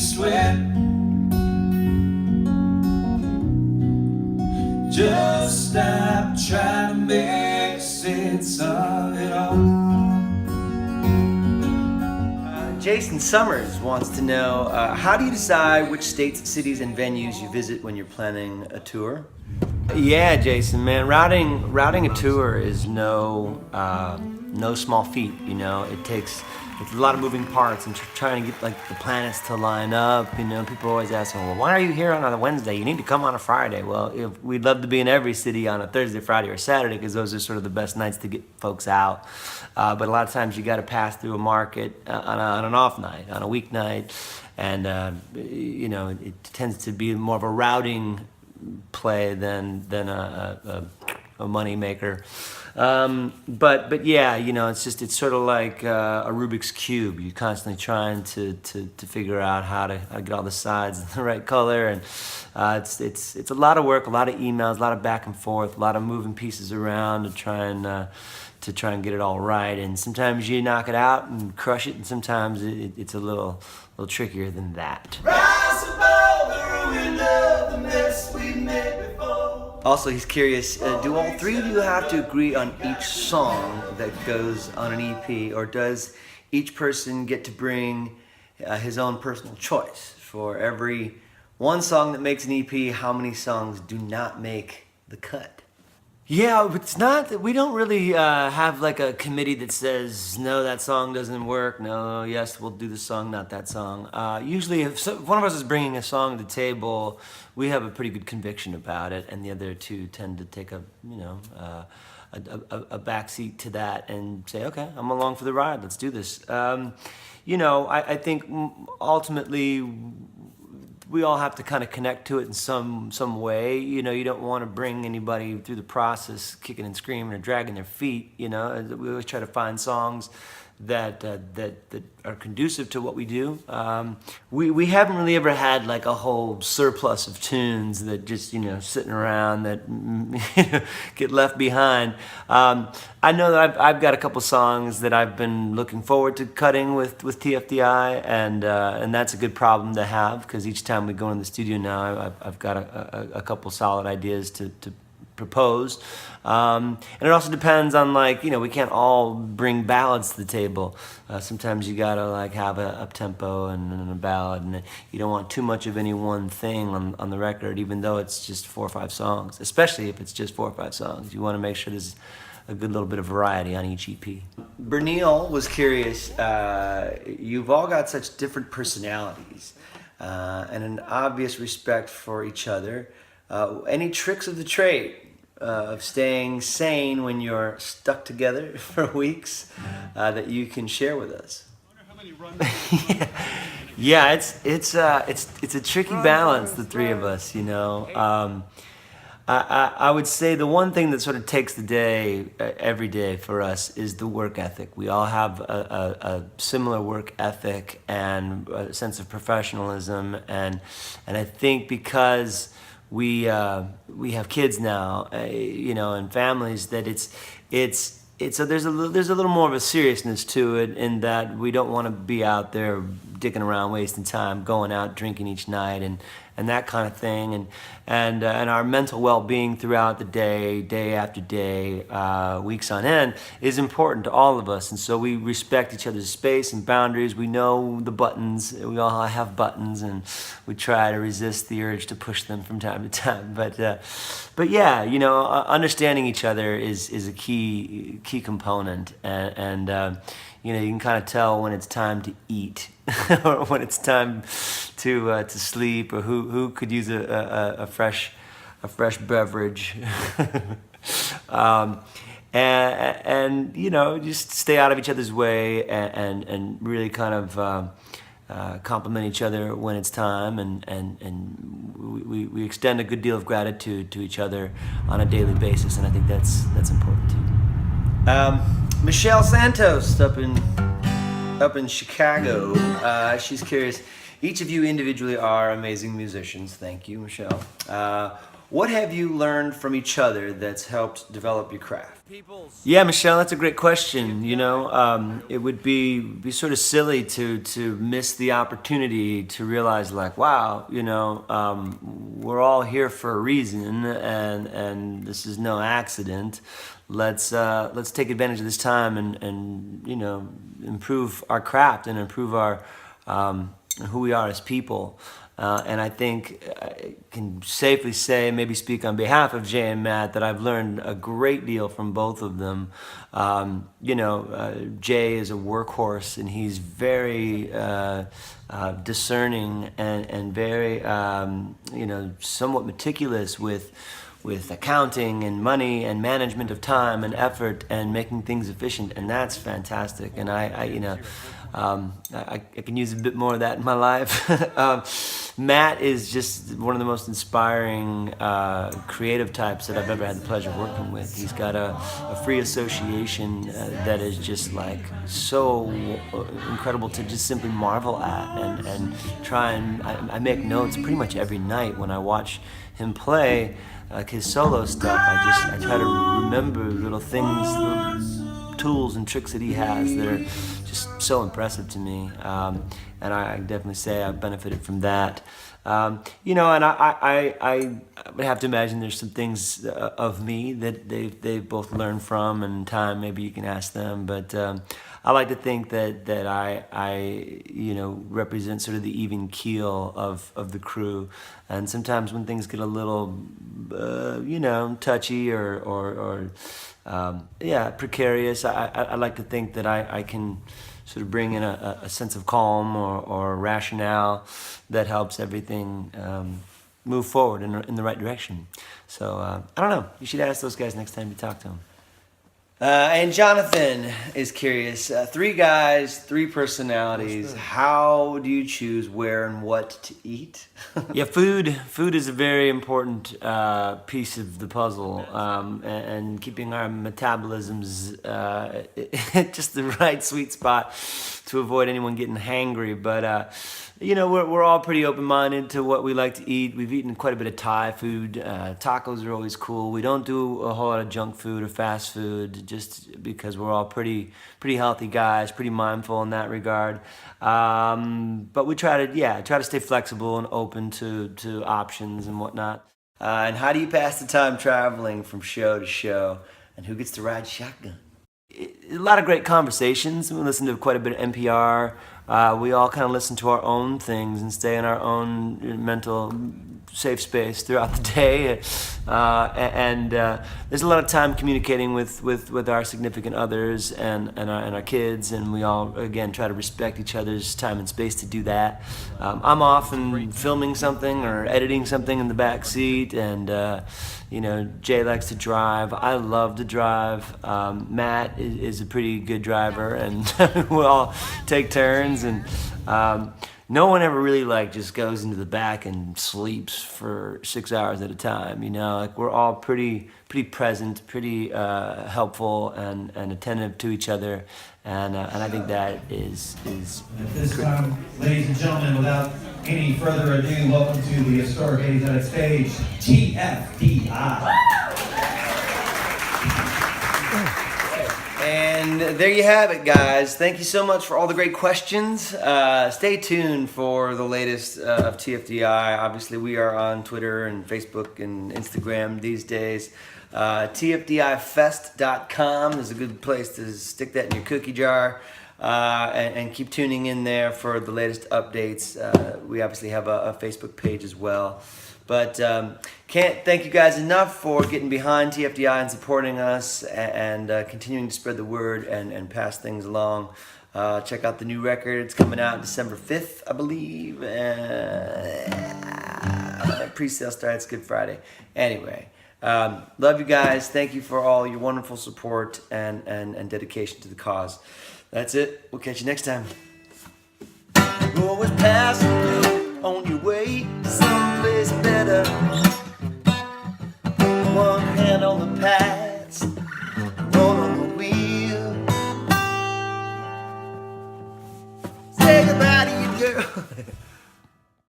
sweat. Just stop trying to make sense of it all. Jason Summers wants to know, how do you decide which states, cities, and venues you visit when you're planning a tour? Yeah, Jason, man, routing a tour is no small feat. You know, it's a lot of moving parts and trying to get like the planets to line up. You know, people always ask me, well, why are you here on a Wednesday? You need to come on a Friday. Well, we'd love to be in every city on a Thursday, Friday, or Saturday because those are sort of the best nights to get folks out. But a lot of times you got to pass through a market on an off night, on a weeknight, and you know, it tends to be more of a routing play than a money maker. But yeah, you know, it's sort of like a Rubik's Cube. You're constantly trying to figure out how to get all the sides the right color, and it's a lot of work, a lot of emails, a lot of back and forth, a lot of moving pieces around to try and get it all right. And sometimes you knock it out and crush it, and sometimes it's a little trickier than that. Rise above the ruin of the mess we made before. Also, he's curious, do all three of you have to agree on each song that goes on an EP, or does each person get to bring his own personal choice? For every one song that makes an EP, how many songs do not make the cut? Yeah, it's not, we don't really have like a committee that says, no, that song doesn't work, no, yes, we'll do this song, not that song. Usually if one of us is bringing a song to the table, we have a pretty good conviction about it, and the other two tend to take a backseat to that and say, okay, I'm along for the ride, let's do this. You know, I think ultimately we all have to kind of connect to it in some way. You know, you don't want to bring anybody through the process kicking and screaming or dragging their feet. You know, we always try to find songs that are conducive to what we do. We haven't really ever had like a whole surplus of tunes that just, you know, sitting around that get left behind. I know that I've got a couple songs that I've been looking forward to cutting with TFDI, and that's a good problem to have, because each time we go in the studio now, I've got a couple solid ideas to propose. And it also depends on, like, you know, we can't all bring ballads to the table. Sometimes you gotta like have a up-tempo and a ballad, and you don't want too much of any one thing on the record, even though it's just 4 or 5 songs, especially if it's just 4 or 5 songs. You want to make sure there's a good little bit of variety on each EP. Bernil was curious, you've all got such different personalities and an obvious respect for each other. Any tricks of the trade of staying sane when you're stuck together for weeks that you can share with us? Yeah, it's a tricky balance, the three of us, you know. I would say the one thing that sort of takes the day every day for us is the work ethic. We all have a similar work ethic and a sense of professionalism, and I think because we have kids now, you know, and families, that so there's a little more of a seriousness to it, in that we don't want to be out there dicking around, wasting time, going out drinking each night and that kind of thing, and our mental well-being throughout the day after day, weeks on end, is important to all of us. And so we respect each other's space and boundaries. We know the buttons. We all have buttons, and we try to resist the urge to push them from time to time. But yeah, you know, understanding each other is a key component, and you know, you can kind of tell when it's time to eat or when it's time to sleep, or who could use a fresh beverage. And you know, just stay out of each other's way, and really kind of compliment each other when it's time, and we extend a good deal of gratitude to each other on a daily basis, and I think that's important too. Michelle Santos up in Chicago. She's curious. Each of you individually are amazing musicians. Thank you, Michelle. what have you learned from each other that's helped develop your craft? Yeah, Michelle, that's a great question. It would be sort of silly to miss the opportunity to realize, like, wow, we're all here for a reason, and this is no accident. Let's take advantage of this time and improve our craft and improve our who we are as people. And I think I can safely say, maybe speak on behalf of Jay and Matt, that I've learned a great deal from both of them. Jay is a workhorse, and he's very discerning and very, somewhat meticulous with accounting and money and management of time and effort and making things efficient, and that's fantastic. And I can use a bit more of that in my life. Matt is just one of the most inspiring creative types that I've ever had the pleasure of working with. He's got a free association that is just like so incredible to just simply marvel at and try and I make notes pretty much every night when I watch him play. Like his solo stuff, I try to remember little things, little tools and tricks that he has that are just so impressive to me. And I definitely say I've benefited from that. And I would have to imagine there's some things of me that they both learned from, and in time maybe you can ask them. But I like to think that I represent sort of the even keel of the crew. And sometimes when things get a little touchy or precarious, I like to think that I can sort of bring in a sense of calm or rationale that helps everything move forward in the right direction. So I don't know. You should ask those guys next time you talk to them. And Jonathan is curious. 3 guys, 3 personalities. How do you choose where and what to eat? Yeah, food is a very important piece of the puzzle, and keeping our metabolisms at just the right sweet spot to avoid anyone getting hangry. But we're all pretty open-minded to what we like to eat. We've eaten quite a bit of Thai food. Tacos are always cool. We don't do a whole lot of junk food or fast food, just because we're all pretty healthy guys, pretty mindful in that regard. But we try to stay flexible and open to options and whatnot. And how do you pass the time traveling from show to show? And who gets to ride shotgun? A lot of great conversations. We listen to quite a bit of NPR. We all kind of listen to our own things and stay in our own mental safe space throughout the day. And there's a lot of time communicating with our significant others and our kids, and we all, again, try to respect each other's time and space to do that. I'm often filming something or editing something in the back seat, and Jay likes to drive. I love to drive. Matt is a pretty good driver, and we all take turns. And no one ever really just goes into the back and sleeps for 6 hours at a time. We're all pretty present, pretty helpful and attentive to each other, and I think that is. At this time, ladies and gentlemen, without any further ado, welcome to the historic 80s stage, TFDI. And there you have it, guys. Thank you so much for all the great questions. Stay tuned for the latest of TFDI. Obviously, we are on Twitter and Facebook and Instagram these days. TFDIfest.com is a good place to stick that in your cookie jar. And keep tuning in there for the latest updates. We obviously have a Facebook page as well. But can't thank you guys enough for getting behind TFDI and supporting us and continuing to spread the word and pass things along. Check out the new record. It's coming out December 5th, I believe. Pre-sale starts Good Friday. Anyway, love you guys. Thank you for all your wonderful support and dedication to the cause. That's it. We'll catch you next time. Always passing on your way.